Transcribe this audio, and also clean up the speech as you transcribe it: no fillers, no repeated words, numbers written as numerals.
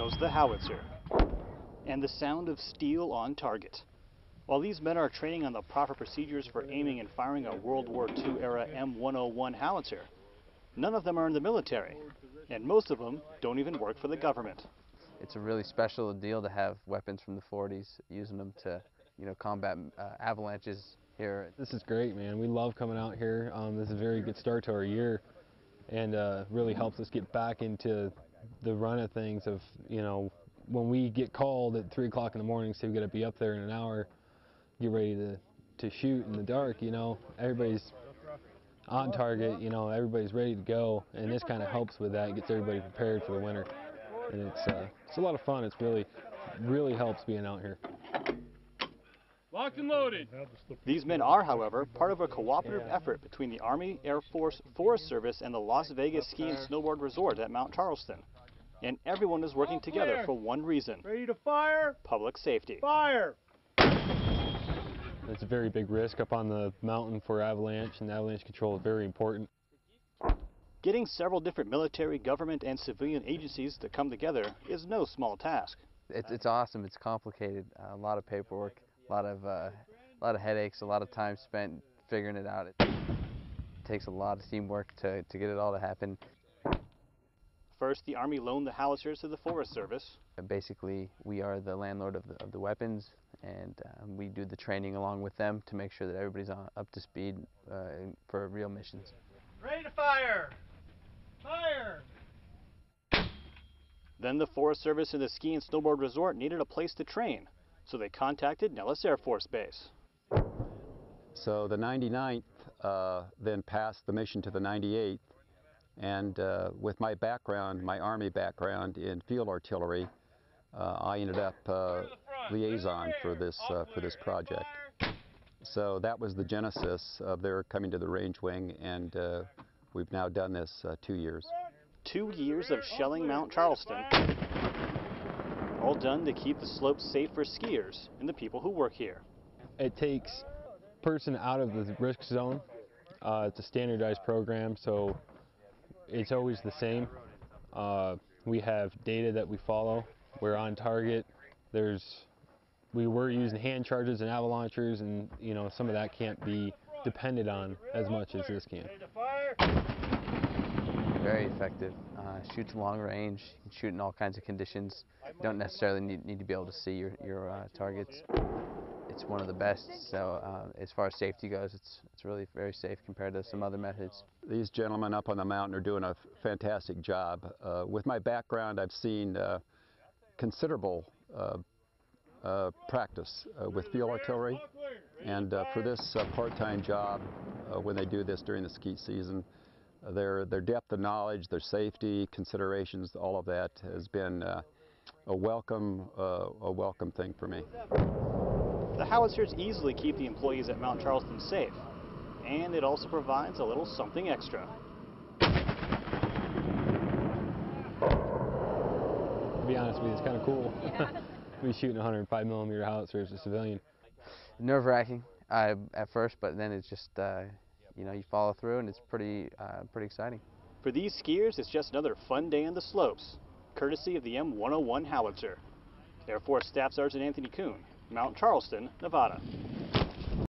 goes the Howitzer, and the sound of steel on target. While these men are training on the proper procedures for aiming and firing a World War II era M101 howitzer, none of them are in the military, and most of them don't even work for the government. It's a really special deal to have weapons from the 40s, using them to, combat avalanches here. This is great, man. We love coming out here. This is a very good start to our year, and really helps us get back into the run of things of, when we get called at 3 o'clock in the morning, say we got to be up there in an hour, get ready to shoot in the dark, everybody's on target, everybody's ready to go, and this kind of helps with that. It gets everybody prepared for the winter, and it's a lot of fun. It's really helps being out here. Locked and loaded. These men are, however, part of a cooperative effort between the Army, Air Force, Forest Service, and the Las Vegas Ski and Snowboard Resort at Mount Charleston. And everyone is working together for one reason. Ready to fire? Public safety. Fire! It's a very big risk up on the mountain for avalanche, and avalanche control is very important. Getting several different military, government, and civilian agencies to come together is no small task. It's awesome. It's complicated. A lot of paperwork, a lot of headaches, a lot of time spent figuring it out. It takes a lot of teamwork to get it all to happen. First, the Army loaned the howitzers to the Forest Service. Basically, we are the landlord of the weapons, and we do the training along with them to make sure that everybody's up to speed for real missions. Ready to fire! Fire! Then the Forest Service and the Ski and Snowboard Resort needed a place to train, so they contacted Nellis Air Force Base. So the 99th then passed the mission to the 98th, and with my background, my Army background in field artillery, I ended up liaison for this project. So that was the genesis of their coming to the range wing, and we've now done this 2 years. 2 years of shelling Mount Charleston, all done to keep the slopes safe for skiers and the people who work here. It takes a person out of the risk zone. It's a standardized program, so it's always the same. We have data that we follow. We're on target. We were using hand charges and avalanchers, and some of that can't be depended on as much as this can. Very effective. Shoots long range. You can shoot in all kinds of conditions. You don't necessarily need to be able to see your targets. It's one of the best. So as far as safety goes, it's really very safe compared to some other methods. These gentlemen up on the mountain are doing a fantastic job. With my background, I've seen considerable practice with field artillery, and for this part-time job, when they do this during the ski season, their depth of knowledge, their safety considerations, all of that has been a welcome thing for me. The howitzers easily keep the employees at Mount Charleston safe, and it also provides a little something extra. To be honest with you, it's kind of cool. We shooting 105mm howitzer as a civilian. Nerve-wracking at first, but then it's just you follow through, and it's pretty exciting. For these skiers, it's just another fun day in the slopes, courtesy of the M101 howitzer. Air Force Staff Sergeant Anthony Kuhn, Mount Charleston, Nevada.